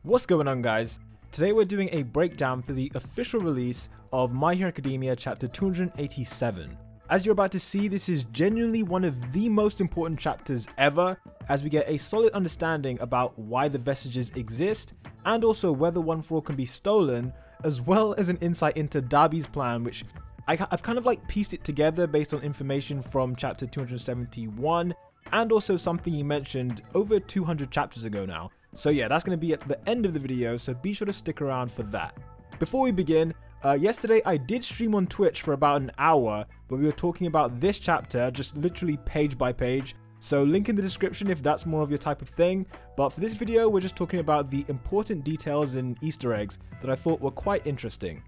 What's going on, guys? Today we're doing a breakdown for the official release of My Hero Academia chapter 287. As you're about to see, this is genuinely one of the most important chapters ever, as we get a solid understanding about why the Vestiges exist, and also whether One For All can be stolen, as well as an insight into Dabi's plan, which I've kind of like pieced it together based on information from chapter 271, and also something he mentioned over 200 chapters ago now. So yeah, that's going to be at the end of the video, so be sure to stick around for that. Before we begin, yesterday I did stream on Twitch for about an hour, but we were talking about this chapter, just literally page by page, so link in the description if that's more of your type of thing. But for this video, we're just talking about the important details and Easter eggs that I thought were quite interesting.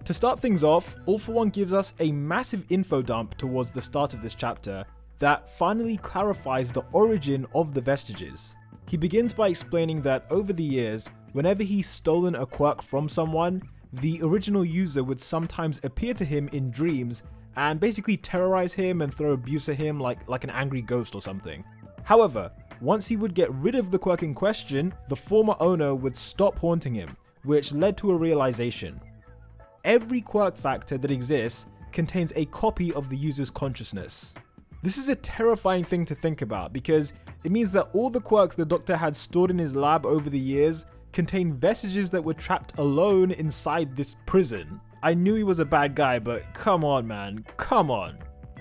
To start things off, All For One gives us a massive info dump towards the start of this chapter that finally clarifies the origin of the Vestiges. He begins by explaining that over the years, whenever he's stolen a quirk from someone, the original user would sometimes appear to him in dreams and basically terrorize him and throw abuse at him like an angry ghost or something. However, once he would get rid of the quirk in question, the former owner would stop haunting him, which led to a realization. Every quirk factor that exists contains a copy of the user's consciousness. This is a terrifying thing to think about because it means that all the quirks the Doctor had stored in his lab over the years contain vestiges that were trapped alone inside this prison. I knew he was a bad guy, but come on, man, come on.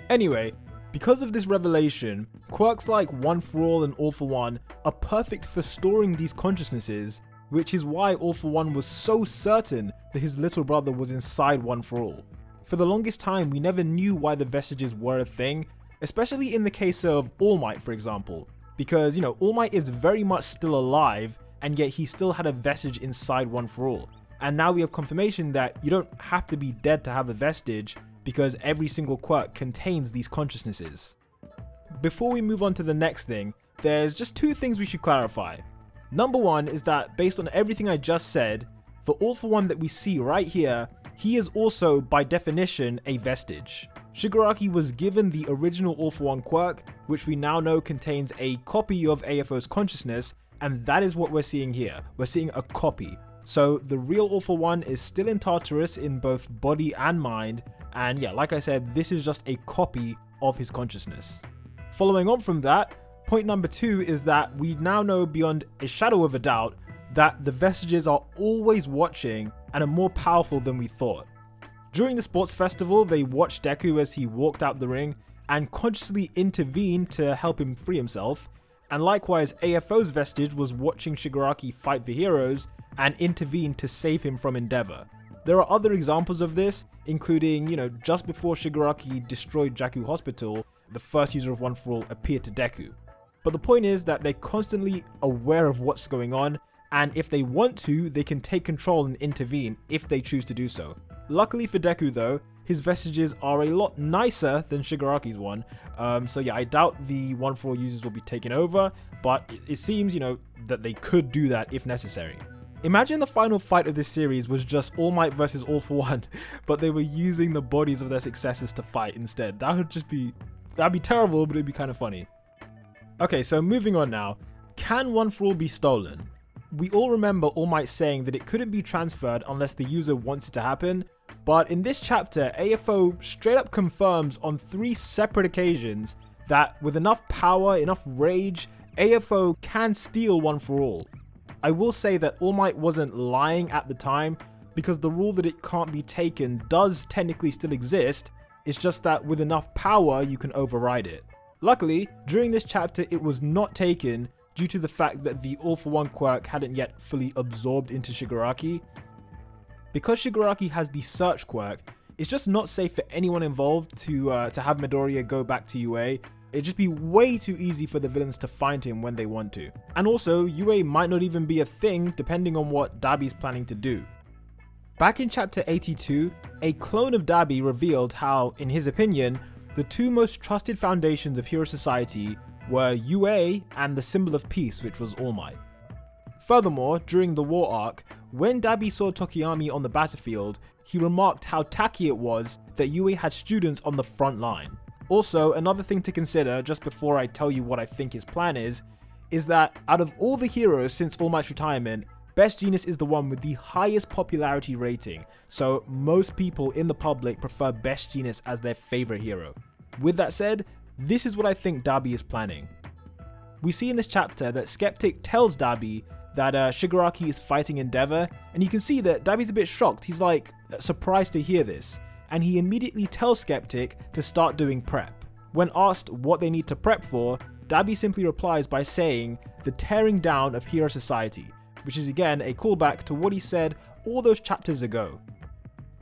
Anyway, because of this revelation, quirks like One For All and All For One are perfect for storing these consciousnesses, which is why All For One was so certain that his little brother was inside One For All. For the longest time, we never knew why the vestiges were a thing, especially in the case of All Might, for example, because, you know, All Might is very much still alive, and yet he still had a vestige inside One For All. And now we have confirmation that you don't have to be dead to have a vestige, because every single quirk contains these consciousnesses. Before we move on to the next thing, there's just two things we should clarify. Number one is that based on everything I just said, for All For One that we see right here, he is also, by definition, a vestige. Shigaraki was given the original All For One quirk, which we now know contains a copy of AFO's consciousness, and that is what we're seeing here. We're seeing a copy. So the real All For One is still in Tartarus in both body and mind, and yeah, like I said, this is just a copy of his consciousness. Following on from that, point number two is that we now know beyond a shadow of a doubt that the vestiges are always watching and are more powerful than we thought. During the sports festival, they watched Deku as he walked out the ring and consciously intervened to help him free himself, and likewise AFO's vestige was watching Shigaraki fight the heroes and intervened to save him from Endeavor. There are other examples of this, including, you know, just before Shigaraki destroyed Jakku Hospital, the first user of One For All appeared to Deku. But the point is that they're constantly aware of what's going on, and if they want to, they can take control and intervene if they choose to do so. Luckily for Deku though, his vestiges are a lot nicer than Shigaraki's one, so yeah, I doubt the One For All users will be taken over, but it seems, you know, that they could do that if necessary. Imagine the final fight of this series was just All Might versus All For One, but they were using the bodies of their successors to fight instead. That'd be terrible, but it'd be kind of funny. Okay, so moving on now. Can One For All be stolen? We all remember All Might saying that it couldn't be transferred unless the user wants it to happen, but in this chapter, AFO straight up confirms on 3 separate occasions that with enough power, enough rage, AFO can steal One For All. I will say that All Might wasn't lying at the time, because the rule that it can't be taken does technically still exist, it's just that with enough power you can override it. Luckily, during this chapter it was not taken, due to the fact that the All For One quirk hadn't yet fully absorbed into Shigaraki. Because Shigaraki has the search quirk, it's just not safe for anyone involved to have Midoriya go back to UA. It'd just be way too easy for the villains to find him when they want to. And also, UA might not even be a thing depending on what Dabi's planning to do. Back in chapter 82, a clone of Dabi revealed how, in his opinion, the 2 most trusted foundations of Hero Society were UA and the symbol of peace, which was All Might. Furthermore, during the war arc, when Dabi saw Tokiyami on the battlefield, he remarked how tacky it was that UA had students on the front line. Also, another thing to consider, just before I tell you what I think his plan is that out of all the heroes since All Might's retirement, Best Genius is the one with the highest popularity rating, so most people in the public prefer Best Genius as their favorite hero. With that said, this is what I think Dabi is planning. We see in this chapter that Skeptic tells Dabi that Shigaraki is fighting Endeavor, and you can see that Dabi's a bit shocked. He's like surprised to hear this, and he immediately tells Skeptic to start doing prep. When asked what they need to prep for, Dabi simply replies by saying the tearing down of Hero Society, which is again a callback to what he said all those chapters ago.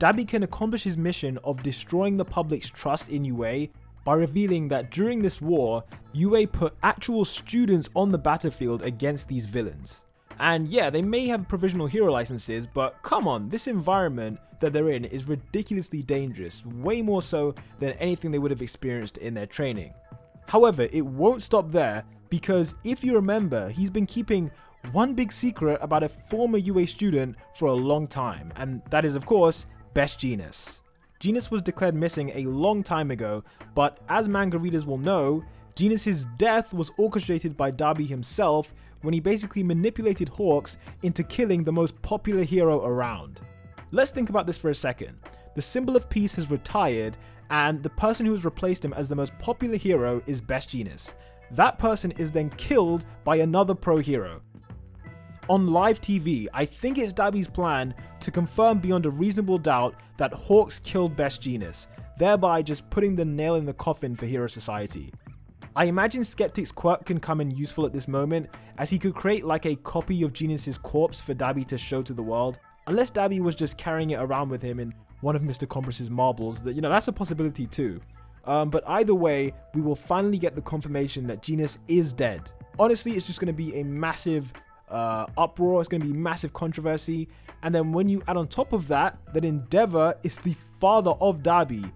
Dabi can accomplish his mission of destroying the public's trust in UA by revealing that during this war, UA put actual students on the battlefield against these villains. And yeah, they may have provisional hero licenses, but come on, this environment that they're in is ridiculously dangerous, way more so than anything they would have experienced in their training. However, it won't stop there, because if you remember, he's been keeping one big secret about a former UA student for a long time, and that is of course, Best Genius. Genius was declared missing a long time ago, but as manga readers will know, Genius's death was orchestrated by Dabi himself when he basically manipulated Hawks into killing the most popular hero around. Let's think about this for a second. The symbol of peace has retired, and the person who has replaced him as the most popular hero is Best Genius. That person is then killed by another pro hero. On live TV, I think it's Dabi's plan to confirm beyond a reasonable doubt that Hawks killed Best Genius, thereby just putting the nail in the coffin for Hero Society. I imagine Skeptic's quirk can come in useful at this moment, as he could create like a copy of Genius's corpse for Dabi to show to the world, unless Dabi was just carrying it around with him in one of Mr. Compress's marbles. That, that's a possibility too. But either way, we will finally get the confirmation that Genius is dead. Honestly, it's just going to be a massive uproar, it's going to be massive controversy, and then when you add on top of that Endeavor is the father of Dabi,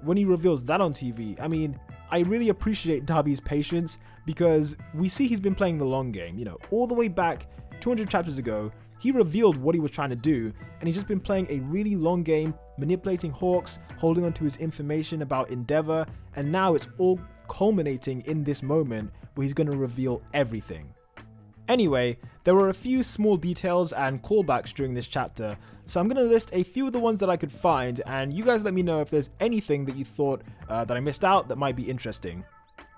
when he reveals that on TV, I mean, I really appreciate Dabi's patience, because we see he's been playing the long game. All the way back 200 chapters ago, he revealed what he was trying to do, and he's just been playing a really long game, manipulating Hawks, holding on to his information about Endeavor, and now it's all culminating in this moment where he's going to reveal everything. Anyway, there were a few small details and callbacks during this chapter, so I'm going to list a few of the ones that I could find, and you guys let me know if there's anything that you thought that I missed out that might be interesting.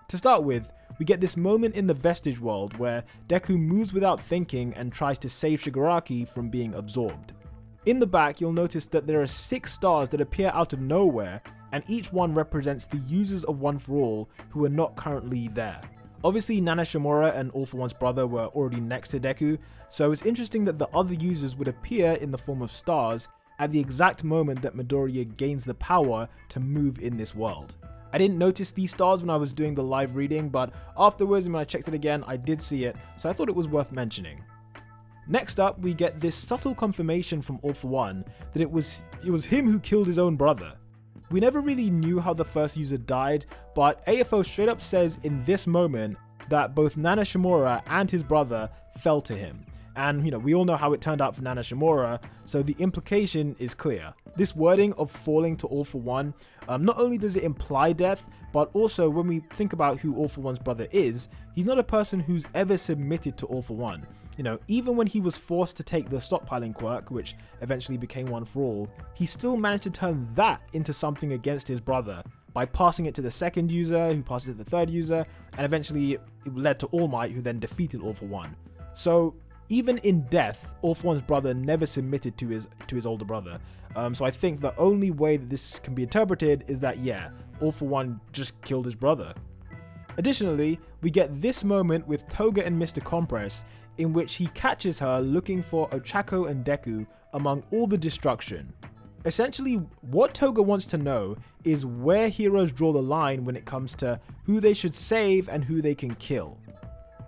To start with, we get this moment in the Vestige world where Deku moves without thinking and tries to save Shigaraki from being absorbed. In the back, you'll notice that there are 6 stars that appear out of nowhere, and each one represents the users of One For All who are not currently there. Obviously, Nana Shimura and All For One's brother were already next to Deku, so it's interesting that the other users would appear in the form of stars at the exact moment that Midoriya gains the power to move in this world. I didn't notice these stars when I was doing the live reading, but afterwards when I checked it again, I did see it, so I thought it was worth mentioning. Next up, we get this subtle confirmation from All For One that it was him who killed his own brother. We never really knew how the first user died, but AFO straight up says in this moment that both Nana Shimura and his brother fell to him. And we all know how it turned out for Nana Shimura, so the implication is clear. This wording of falling to All For One, not only does it imply death, but also when we think about who All For One's brother is, he's not a person who's ever submitted to All For One. Even when he was forced to take the stockpiling quirk, which eventually became One For All, he still managed to turn that into something against his brother by passing it to the second user, who passed it to the third user, and eventually it led to All Might, who then defeated All For One. So even in death, All For One's brother never submitted to his older brother. So I think the only way that this can be interpreted is that, yeah, All For One just killed his brother. Additionally, we get this moment with Toga and Mr. Compress, in which he catches her looking for Ochako and Deku among all the destruction. Essentially, what Toga wants to know is where heroes draw the line when it comes to who they should save and who they can kill.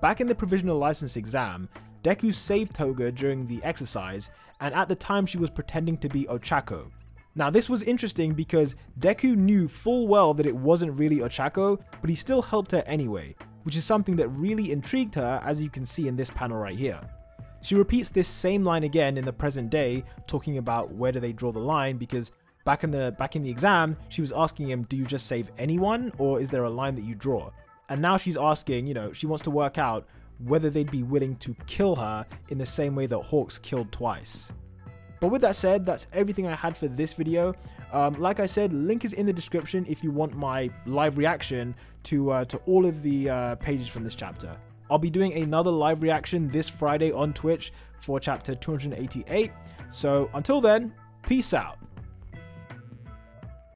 Back in the provisional license exam, Deku saved Toga during the exercise, and at the time she was pretending to be Ochako. Now this was interesting because Deku knew full well that it wasn't really Ochako, but he still helped her anyway, which is something that really intrigued her, as you can see in this panel right here. She repeats this same line again in the present day, talking about where do they draw the line, because back in the exam, she was asking him, do you just save anyone, or is there a line that you draw? And now she's asking, she wants to work out whether they'd be willing to kill her in the same way that Hawks killed twice. But with that said, that's everything I had for this video. Like I said, link is in the description if you want my live reaction to all of the pages from this chapter. I'll be doing another live reaction this Friday on Twitch for chapter 288. So until then, peace out.